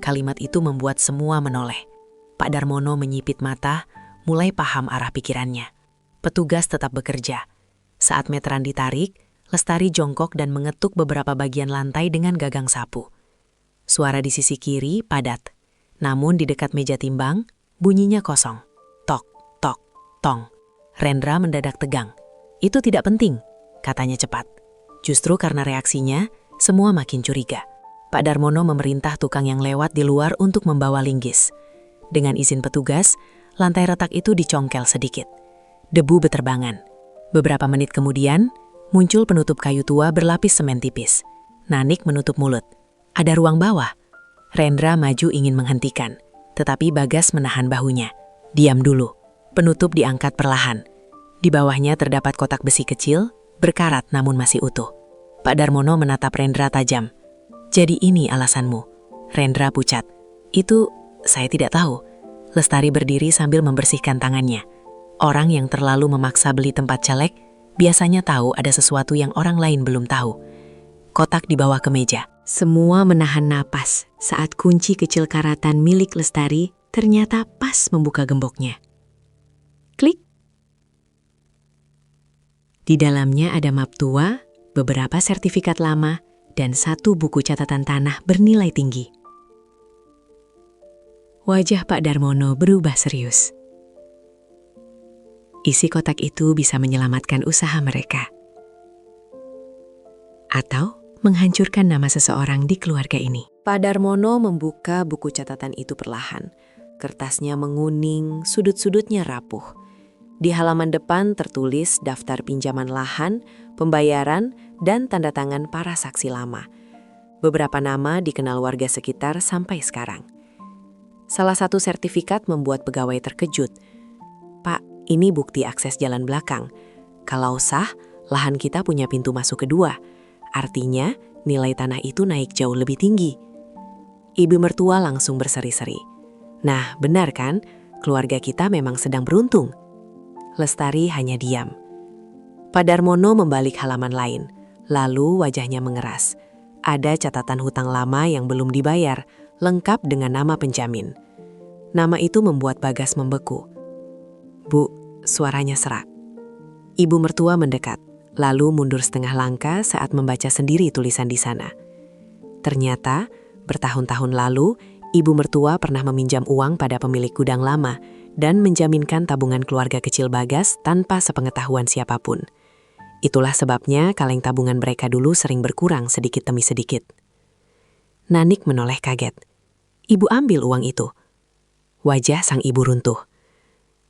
Kalimat itu membuat semua menoleh. Pak Darmono menyipit mata, mulai paham arah pikirannya. Petugas tetap bekerja. Saat meteran ditarik, Lestari jongkok dan mengetuk beberapa bagian lantai dengan gagang sapu. Suara di sisi kiri padat. Namun di dekat meja timbang, bunyinya kosong. Tok, tok, tong. Rendra mendadak tegang. Itu tidak penting, katanya cepat. Justru karena reaksinya, semua makin curiga. Pak Darmono memerintah tukang yang lewat di luar untuk membawa linggis. Dengan izin petugas, lantai retak itu dicongkel sedikit. Debu beterbangan. Beberapa menit kemudian, muncul penutup kayu tua berlapis semen tipis. Nanik menutup mulut. Ada ruang bawah. Rendra maju ingin menghentikan, tetapi Bagas menahan bahunya. Diam dulu. Penutup diangkat perlahan. Di bawahnya terdapat kotak besi kecil, berkarat namun masih utuh. Pak Darmono menatap Rendra tajam. Jadi ini alasanmu. Rendra pucat. Itu saya tidak tahu. Lestari berdiri sambil membersihkan tangannya. Orang yang terlalu memaksa beli tempat caleg biasanya tahu ada sesuatu yang orang lain belum tahu. Kotak dibawa ke meja. Semua menahan napas saat kunci kecil karatan milik Lestari ternyata pas membuka gemboknya. Klik. Di dalamnya ada map tua, beberapa sertifikat lama, dan satu buku catatan tanah bernilai tinggi. Wajah Pak Darmono berubah serius. Isi kotak itu bisa menyelamatkan usaha mereka. Atau menghancurkan nama seseorang di keluarga ini. Pak Darmono membuka buku catatan itu perlahan. Kertasnya menguning, sudut-sudutnya rapuh. Di halaman depan tertulis daftar pinjaman lahan, pembayaran, dan tanda tangan para saksi lama. Beberapa nama dikenal warga sekitar sampai sekarang. Salah satu sertifikat membuat pegawai terkejut. "Pak, ini bukti akses jalan belakang. Kalau sah, lahan kita punya pintu masuk kedua. Artinya, nilai tanah itu naik jauh lebih tinggi." Ibu mertua langsung berseri-seri. "Nah, benar kan? Keluarga kita memang sedang beruntung." Lestari hanya diam. Pak Darmono membalik halaman lain, lalu wajahnya mengeras. Ada catatan hutang lama yang belum dibayar, lengkap dengan nama penjamin. Nama itu membuat Bagas membeku. "Bu," suaranya serak. Ibu mertua mendekat, lalu mundur setengah langkah saat membaca sendiri tulisan di sana. Ternyata, bertahun-tahun lalu, ibu mertua pernah meminjam uang pada pemilik gudang lama dan menjaminkan tabungan keluarga kecil Bagas tanpa sepengetahuan siapapun. Itulah sebabnya kaleng tabungan mereka dulu sering berkurang sedikit demi sedikit. Nanik menoleh kaget. "Ibu ambil uang itu." Wajah sang ibu runtuh.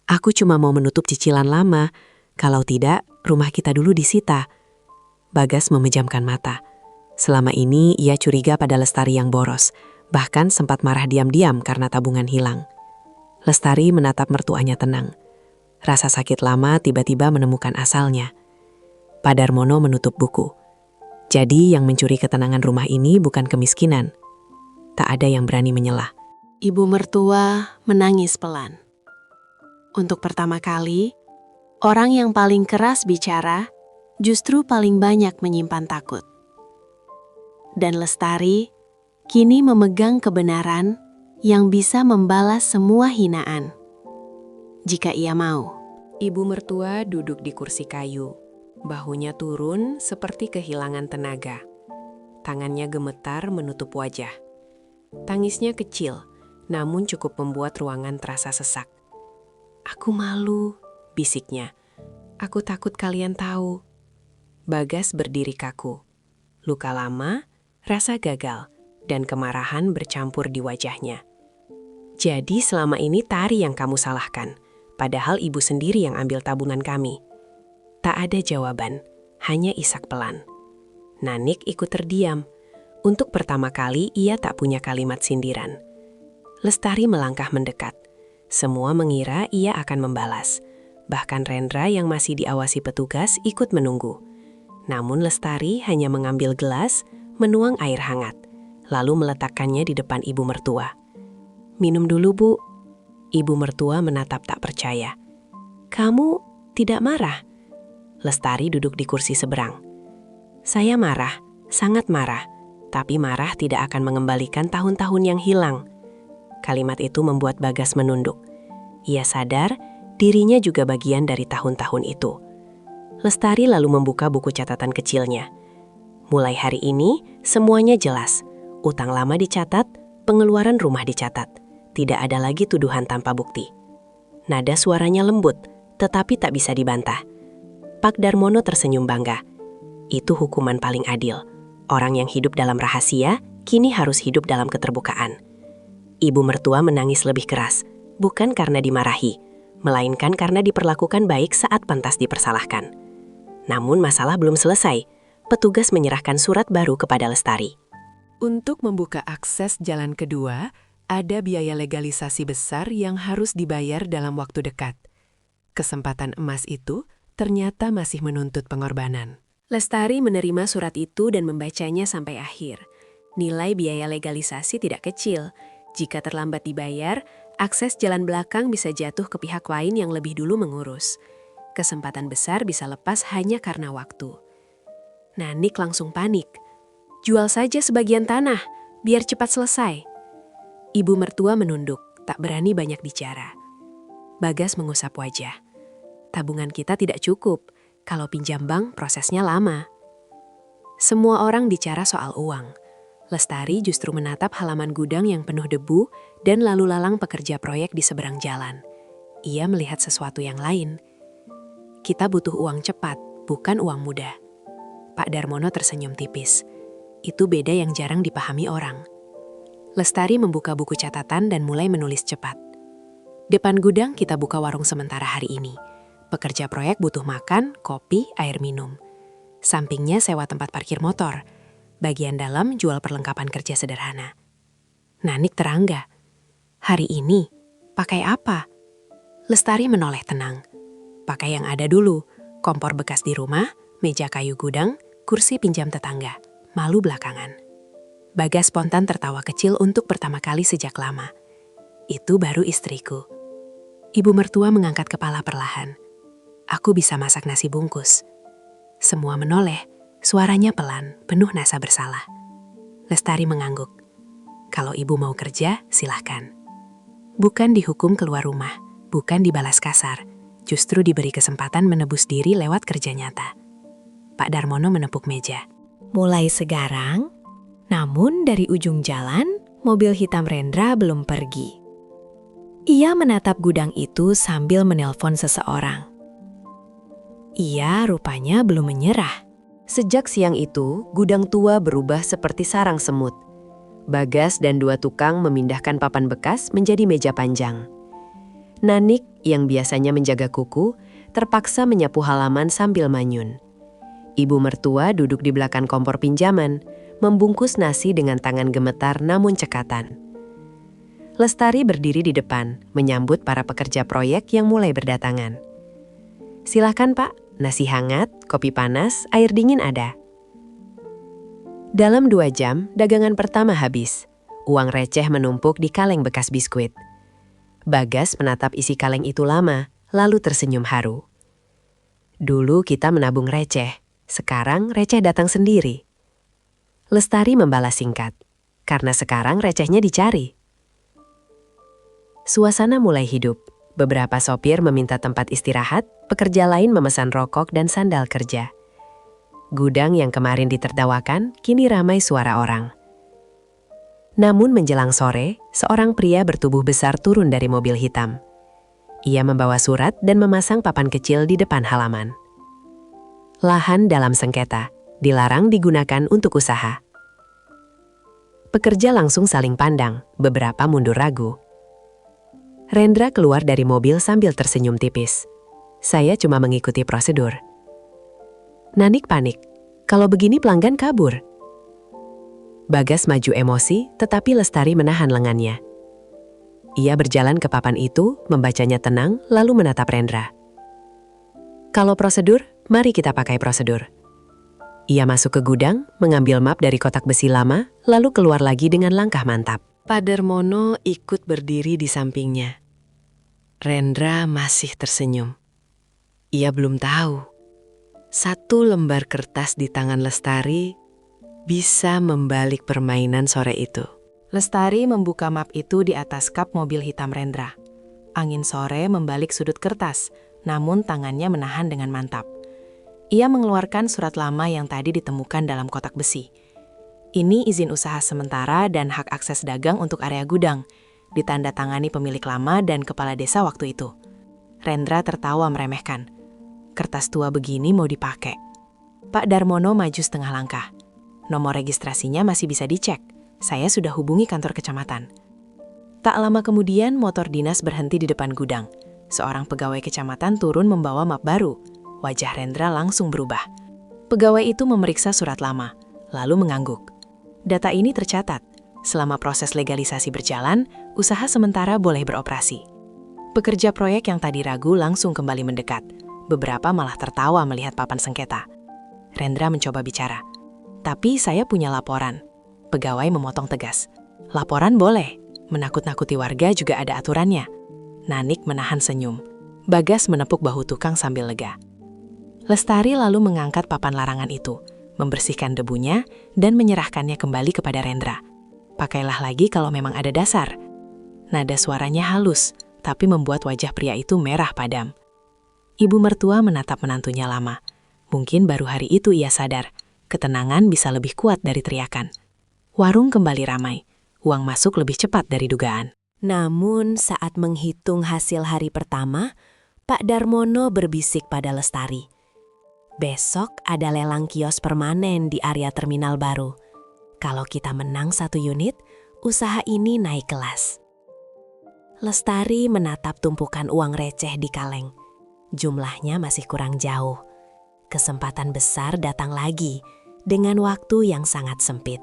"Aku cuma mau menutup cicilan lama. Kalau tidak, rumah kita dulu disita." Bagas memejamkan mata. Selama ini ia curiga pada Lestari yang boros, bahkan sempat marah diam-diam karena tabungan hilang. Lestari menatap mertuanya tenang. Rasa sakit lama tiba-tiba menemukan asalnya. Pak Darmono menutup buku. Jadi yang mencuri ketenangan rumah ini bukan kemiskinan. Tak ada yang berani menyelah. Ibu mertua menangis pelan. Untuk pertama kali, orang yang paling keras bicara justru paling banyak menyimpan takut. Dan Lestari kini memegang kebenaran yang bisa membalas semua hinaan. Jika ia mau. Ibu mertua duduk di kursi kayu. Bahunya turun seperti kehilangan tenaga. Tangannya gemetar menutup wajah. Tangisnya kecil, namun cukup membuat ruangan terasa sesak. "Aku malu," bisiknya. "Aku takut kalian tahu." Bagas berdiri kaku. Luka lama, rasa gagal, dan kemarahan bercampur di wajahnya. "Jadi selama ini Tari yang kamu salahkan, padahal ibu sendiri yang ambil tabungan kami." Tak ada jawaban, hanya isak pelan. Nanik ikut terdiam. Untuk pertama kali ia tak punya kalimat sindiran. Lestari melangkah mendekat. Semua mengira ia akan membalas. Bahkan Rendra yang masih diawasi petugas ikut menunggu. Namun Lestari hanya mengambil gelas, menuang air hangat, lalu meletakkannya di depan ibu mertua. "Minum dulu, Bu." Ibu mertua menatap tak percaya. "Kamu tidak marah?" Lestari duduk di kursi seberang. "Saya marah, sangat marah, tapi marah tidak akan mengembalikan tahun-tahun yang hilang." Kalimat itu membuat Bagas menunduk. Ia sadar dirinya juga bagian dari tahun-tahun itu. Lestari lalu membuka buku catatan kecilnya. Mulai hari ini, semuanya jelas. Utang lama dicatat, pengeluaran rumah dicatat. Tidak ada lagi tuduhan tanpa bukti. Nada suaranya lembut, tetapi tak bisa dibantah. Pak Darmono tersenyum bangga. Itu hukuman paling adil. Orang yang hidup dalam rahasia, kini harus hidup dalam keterbukaan. Ibu mertua menangis lebih keras, bukan karena dimarahi, melainkan karena diperlakukan baik saat pantas dipersalahkan. Namun masalah belum selesai. Petugas menyerahkan surat baru kepada Lestari. Untuk membuka akses jalan kedua, ada biaya legalisasi besar yang harus dibayar dalam waktu dekat. Kesempatan emas itu ternyata masih menuntut pengorbanan. Lestari menerima surat itu dan membacanya sampai akhir. Nilai biaya legalisasi tidak kecil. Jika terlambat dibayar, akses jalan belakang bisa jatuh ke pihak lain yang lebih dulu mengurus. Kesempatan besar bisa lepas hanya karena waktu. Nanik langsung panik. "Jual saja sebagian tanah, biar cepat selesai." Ibu mertua menunduk, tak berani banyak bicara. Bagas mengusap wajah. "Tabungan kita tidak cukup. Kalau pinjam bank, prosesnya lama. Semua orang bicara soal uang. Lestari justru menatap halaman gudang yang penuh debu dan lalu lalang pekerja proyek di seberang jalan. Ia melihat sesuatu yang lain. Kita butuh uang cepat, bukan uang mudah. Pak Darmono tersenyum tipis. Itu beda yang jarang dipahami orang. Lestari membuka buku catatan dan mulai menulis cepat. Depan gudang kita buka warung sementara hari ini. Pekerja proyek butuh makan, kopi, air minum. Sampingnya sewa tempat parkir motor. Bagian dalam jual perlengkapan kerja sederhana. Nanik terangga. Hari ini, pakai apa? Lestari menoleh tenang. Pakai yang ada dulu. Kompor bekas di rumah, meja kayu gudang, kursi pinjam tetangga. Malu belakangan. Bagas spontan tertawa kecil untuk pertama kali sejak lama. Itu baru istriku. Ibu mertua mengangkat kepala perlahan. Aku bisa masak nasi bungkus. Semua menoleh, suaranya pelan, penuh rasa bersalah. Lestari mengangguk. Kalau ibu mau kerja, silahkan. Bukan dihukum keluar rumah, bukan dibalas kasar, justru diberi kesempatan menebus diri lewat kerja nyata. Pak Darmono menepuk meja. Mulai sekarang, namun dari ujung jalan, mobil hitam Rendra belum pergi. Ia menatap gudang itu sambil menelpon seseorang. Ia rupanya belum menyerah. Sejak siang itu, gudang tua berubah seperti sarang semut. Bagas dan 2 tukang memindahkan papan bekas menjadi meja panjang. Nanik, yang biasanya menjaga kuku, terpaksa menyapu halaman sambil manyun. Ibu mertua duduk di belakang kompor pinjaman, membungkus nasi dengan tangan gemetar namun cekatan. Lestari berdiri di depan, menyambut para pekerja proyek yang mulai berdatangan. Silahkan Pak, nasi hangat, kopi panas, air dingin ada. Dalam 2 jam, dagangan pertama habis. Uang receh menumpuk di kaleng bekas biskuit. Bagas menatap isi kaleng itu lama, lalu tersenyum haru. Dulu kita menabung receh, sekarang receh datang sendiri. Lestari membalas singkat, karena sekarang recehnya dicari. Suasana mulai hidup. Beberapa sopir meminta tempat istirahat, pekerja lain memesan rokok dan sandal kerja. Gudang yang kemarin ditertawakan, kini ramai suara orang. Namun menjelang sore, seorang pria bertubuh besar turun dari mobil hitam. Ia membawa surat dan memasang papan kecil di depan halaman. Lahan dalam sengketa, dilarang digunakan untuk usaha. Pekerja langsung saling pandang, beberapa mundur ragu. Rendra keluar dari mobil sambil tersenyum tipis. Saya cuma mengikuti prosedur. Nanik panik. Kalau begini pelanggan kabur. Bagas maju emosi, tetapi Lestari menahan lengannya. Ia berjalan ke papan itu, membacanya tenang, lalu menatap Rendra. Kalau prosedur, mari kita pakai prosedur. Ia masuk ke gudang, mengambil map dari kotak besi lama, lalu keluar lagi dengan langkah mantap. Pak Darmono ikut berdiri di sampingnya. Rendra masih tersenyum. Ia belum tahu. 1 lembar kertas di tangan Lestari bisa membalik permainan sore itu. Lestari membuka map itu di atas kap mobil hitam Rendra. Angin sore membalik sudut kertas, namun tangannya menahan dengan mantap. Ia mengeluarkan surat lama yang tadi ditemukan dalam kotak besi. Ini izin usaha sementara dan hak akses dagang untuk area gudang, ditandatangani pemilik lama dan kepala desa waktu itu. Rendra tertawa meremehkan. Kertas tua begini mau dipakai. Pak Darmono maju setengah langkah. Nomor registrasinya masih bisa dicek. Saya sudah hubungi kantor kecamatan. Tak lama kemudian motor dinas berhenti di depan gudang. Seorang pegawai kecamatan turun membawa map baru. Wajah Rendra langsung berubah. Pegawai itu memeriksa surat lama, lalu mengangguk. Data ini tercatat. Selama proses legalisasi berjalan, usaha sementara boleh beroperasi. Pekerja proyek yang tadi ragu langsung kembali mendekat. Beberapa malah tertawa melihat papan sengketa. Rendra mencoba bicara. Tapi saya punya laporan. Pegawai memotong tegas. Laporan boleh. Menakut-nakuti warga juga ada aturannya. Nanik menahan senyum. Bagas menepuk bahu tukang sambil lega. Lestari lalu mengangkat papan larangan itu, membersihkan debunya, dan menyerahkannya kembali kepada Rendra. Pakailah lagi kalau memang ada dasar. Nada suaranya halus, tapi membuat wajah pria itu merah padam. Ibu mertua menatap menantunya lama. Mungkin baru hari itu ia sadar, ketenangan bisa lebih kuat dari teriakan. Warung kembali ramai, uang masuk lebih cepat dari dugaan. Namun saat menghitung hasil hari pertama, Pak Darmono berbisik pada Lestari. Besok ada lelang kios permanen di area terminal baru. Kalau kita menang 1 unit, usaha ini naik kelas. Lestari menatap tumpukan uang receh di kaleng. Jumlahnya masih kurang jauh. Kesempatan besar datang lagi dengan waktu yang sangat sempit.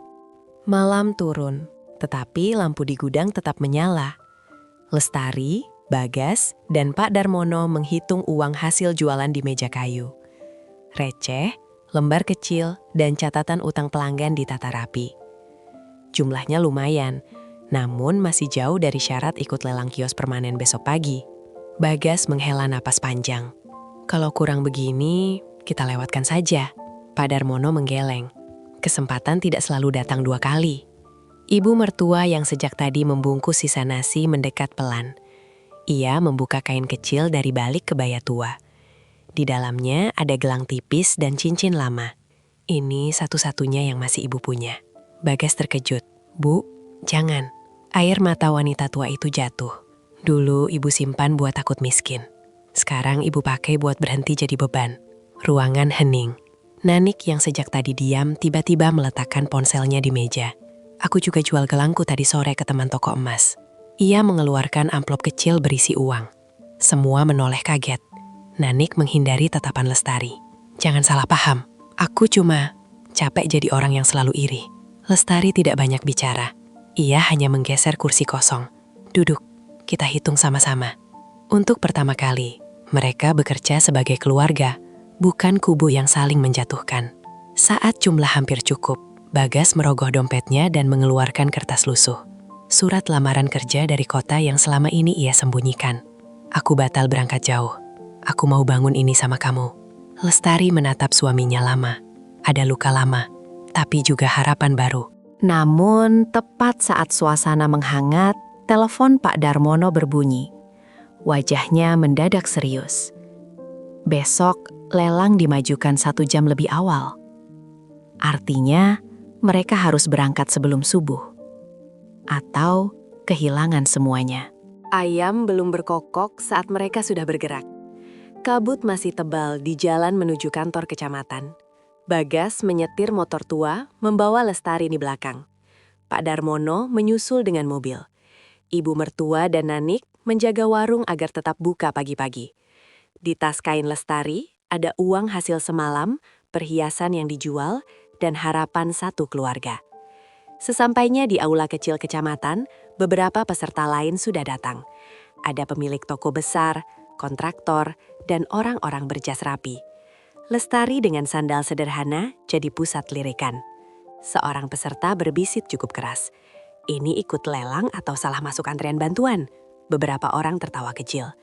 Malam turun, tetapi lampu di gudang tetap menyala. Lestari, Bagas, dan Pak Darmono menghitung uang hasil jualan di meja kayu. Receh, lembar kecil, dan catatan utang pelanggan ditata rapi. Jumlahnya lumayan, namun masih jauh dari syarat ikut lelang kios permanen besok pagi. Bagas menghela napas panjang. Kalau kurang begini, kita lewatkan saja. Pak Darmono menggeleng. Kesempatan tidak selalu datang 2 kali. Ibu mertua yang sejak tadi membungkus sisa nasi mendekat pelan. Ia membuka kain kecil dari balik kebaya tua. Di dalamnya ada gelang tipis dan cincin lama. Ini satu-satunya yang masih ibu punya. Bagas terkejut. Bu, jangan. Air mata wanita tua itu jatuh. Dulu ibu simpan buat takut miskin. Sekarang ibu pakai buat berhenti jadi beban. Ruangan hening. Nanik yang sejak tadi diam tiba-tiba meletakkan ponselnya di meja. Aku juga jual gelangku tadi sore ke teman toko emas. Ia mengeluarkan amplop kecil berisi uang. Semua menoleh kaget. Nanik menghindari tatapan Lestari. Jangan salah paham, aku cuma capek jadi orang yang selalu iri. Lestari tidak banyak bicara. Ia hanya menggeser kursi kosong. Duduk, kita hitung sama-sama. Untuk pertama kali, mereka bekerja sebagai keluarga, bukan kubu yang saling menjatuhkan. Saat jumlah hampir cukup, Bagas merogoh dompetnya dan mengeluarkan kertas lusuh. Surat lamaran kerja dari kota yang selama ini ia sembunyikan. Aku batal berangkat jauh. Aku mau bangun ini sama kamu. Lestari menatap suaminya lama. Ada luka lama, tapi juga harapan baru. Namun tepat saat suasana menghangat, telepon Pak Darmono berbunyi. Wajahnya mendadak serius. Besok lelang dimajukan 1 jam lebih awal. Artinya mereka harus berangkat sebelum subuh. Atau kehilangan semuanya. Ayam belum berkokok saat mereka sudah bergerak. Kabut masih tebal di jalan menuju kantor kecamatan. Bagas menyetir motor tua, membawa Lestari di belakang. Pak Darmono menyusul dengan mobil. Ibu mertua dan Nanik menjaga warung agar tetap buka pagi-pagi. Di tas kain Lestari ada uang hasil semalam, perhiasan yang dijual, dan harapan satu keluarga. Sesampainya di aula kecil kecamatan, beberapa peserta lain sudah datang. Ada pemilik toko besar, kontraktor, dan orang-orang berjas rapi. Lestari dengan sandal sederhana jadi pusat lirikan. Seorang peserta berbisik cukup keras. Ini ikut lelang atau salah masuk antrean bantuan? Beberapa orang tertawa kecil.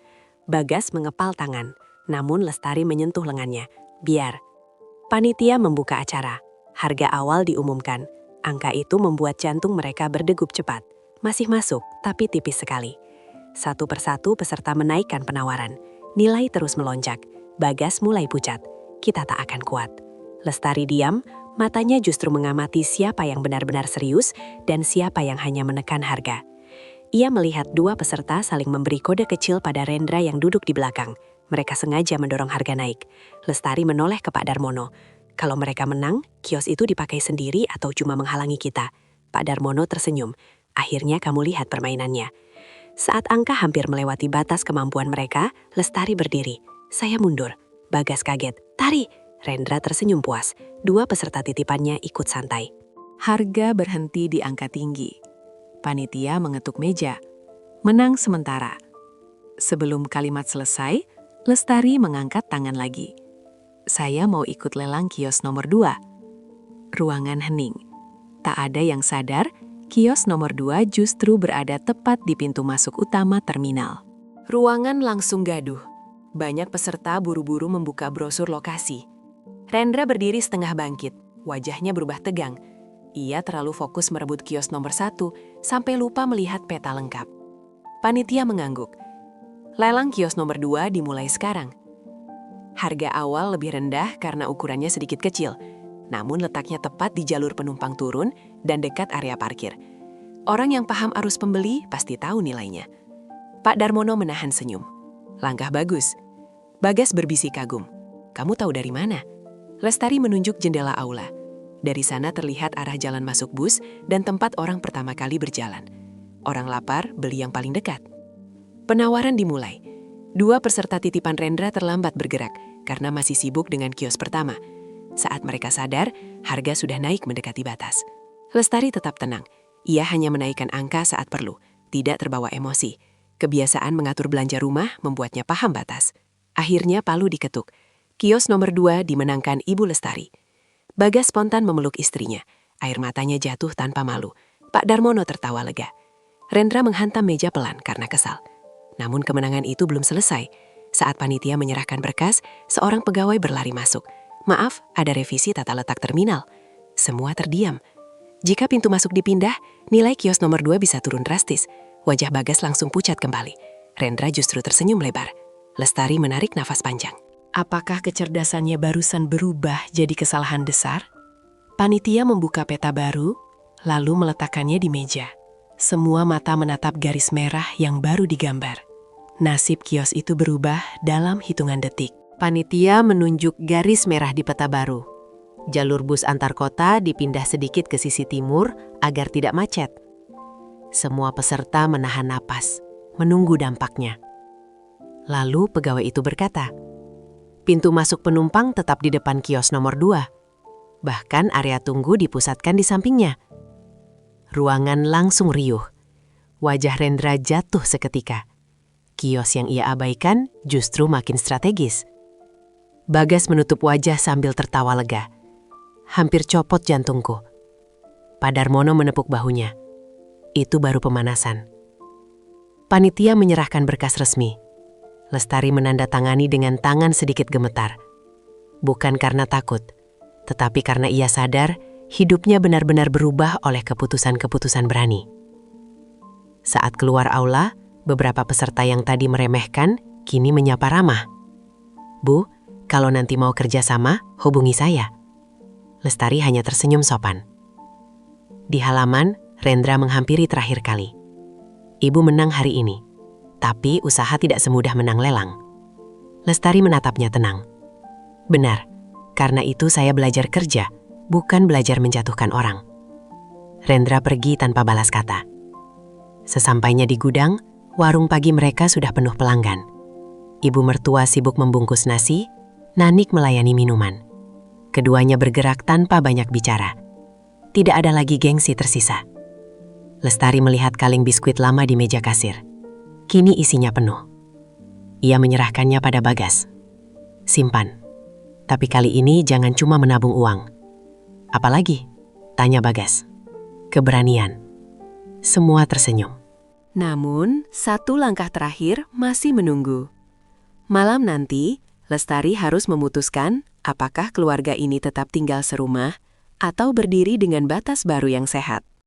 Bagas mengepal tangan, namun Lestari menyentuh lengannya. Biar. Panitia membuka acara. Harga awal diumumkan. Angka itu membuat jantung mereka berdegup cepat. Masih masuk, tapi tipis sekali. Satu persatu peserta menaikkan penawaran. Nilai terus melonjak. Bagas mulai pucat. Kita tak akan kuat. Lestari diam, matanya justru mengamati siapa yang benar-benar serius dan siapa yang hanya menekan harga. Ia melihat 2 peserta saling memberi kode kecil pada Rendra yang duduk di belakang. Mereka sengaja mendorong harga naik. Lestari menoleh ke Pak Darmono. Kalau mereka menang, kios itu dipakai sendiri atau cuma menghalangi kita? Pak Darmono tersenyum. Akhirnya kamu lihat permainannya. Saat angka hampir melewati batas kemampuan mereka, Lestari berdiri. Saya mundur. Bagas kaget. Tari! Rendra tersenyum puas. 2 peserta titipannya ikut santai. Harga berhenti di angka tinggi. Panitia mengetuk meja. Menang sementara. Sebelum kalimat selesai, Lestari mengangkat tangan lagi. Saya mau ikut lelang kios nomor 2. Ruangan hening. Tak ada yang sadar, kios nomor 2 justru berada tepat di pintu masuk utama terminal. Ruangan langsung gaduh. Banyak peserta buru-buru membuka brosur lokasi. Rendra berdiri setengah bangkit. Wajahnya berubah tegang. Ia terlalu fokus merebut kios nomor 1 sampai lupa melihat peta lengkap. Panitia mengangguk. Lelang kios nomor 2 dimulai sekarang. Harga awal lebih rendah karena ukurannya sedikit kecil, namun letaknya tepat di jalur penumpang turun dan dekat area parkir. Orang yang paham arus pembeli pasti tahu nilainya. Pak Darmono menahan senyum. Langkah bagus. Bagas berbisik kagum. Kamu tahu dari mana? Lestari menunjuk jendela aula. Dari sana terlihat arah jalan masuk bus dan tempat orang pertama kali berjalan. Orang lapar beli yang paling dekat. Penawaran dimulai. Dua peserta titipan Rendra terlambat bergerak karena masih sibuk dengan kios pertama. Saat mereka sadar, harga sudah naik mendekati batas. Lestari tetap tenang. Ia hanya menaikkan angka saat perlu, tidak terbawa emosi. Kebiasaan mengatur belanja rumah membuatnya paham batas. Akhirnya palu diketuk. Kios nomor 2 dimenangkan Ibu Lestari. Bagas spontan memeluk istrinya. Air matanya jatuh tanpa malu. Pak Darmono tertawa lega. Rendra menghantam meja pelan karena kesal. Namun kemenangan itu belum selesai. Saat panitia menyerahkan berkas, seorang pegawai berlari masuk. Maaf, ada revisi tata letak terminal. Semua terdiam. Jika pintu masuk dipindah, nilai kios nomor 2 bisa turun drastis. Wajah Bagas langsung pucat kembali. Rendra justru tersenyum lebar. Lestari menarik nafas panjang. Apakah kecerdasannya barusan berubah jadi kesalahan besar? Panitia membuka peta baru, lalu meletakkannya di meja. Semua mata menatap garis merah yang baru digambar. Nasib kios itu berubah dalam hitungan detik. Panitia menunjuk garis merah di peta baru. Jalur bus antar kota dipindah sedikit ke sisi timur agar tidak macet. Semua peserta menahan napas, menunggu dampaknya. Lalu pegawai itu berkata, pintu masuk penumpang tetap di depan kios nomor 2. Bahkan area tunggu dipusatkan di sampingnya. Ruangan langsung riuh. Wajah Rendra jatuh seketika. Kios yang ia abaikan justru makin strategis. Bagas menutup wajah sambil tertawa lega. Hampir copot jantungku. Pak Darmono menepuk bahunya. Itu baru pemanasan. Panitia menyerahkan berkas resmi. Lestari menandatangani dengan tangan sedikit gemetar. Bukan karena takut, tetapi karena ia sadar hidupnya benar-benar berubah oleh keputusan-keputusan berani. Saat keluar aula, beberapa peserta yang tadi meremehkan kini menyapa ramah. Bu, kalau nanti mau kerja sama, hubungi saya. Lestari hanya tersenyum sopan. Di halaman, Rendra menghampiri terakhir kali. Ibu menang hari ini, tapi usaha tidak semudah menang lelang. Lestari menatapnya tenang. Benar, karena itu saya belajar kerja, bukan belajar menjatuhkan orang. Rendra pergi tanpa balas kata. Sesampainya di gudang, warung pagi mereka sudah penuh pelanggan. Ibu mertua sibuk membungkus nasi, Nanik melayani minuman. Keduanya bergerak tanpa banyak bicara. Tidak ada lagi gengsi tersisa. Lestari melihat kaleng biskuit lama di meja kasir. Kini isinya penuh. Ia menyerahkannya pada Bagas. Simpan. Tapi kali ini jangan cuma menabung uang. Apalagi? Tanya Bagas. Keberanian. Semua tersenyum. Namun, satu langkah terakhir masih menunggu. Malam nanti, Lestari harus memutuskan apakah keluarga ini tetap tinggal serumah atau berdiri dengan batas baru yang sehat.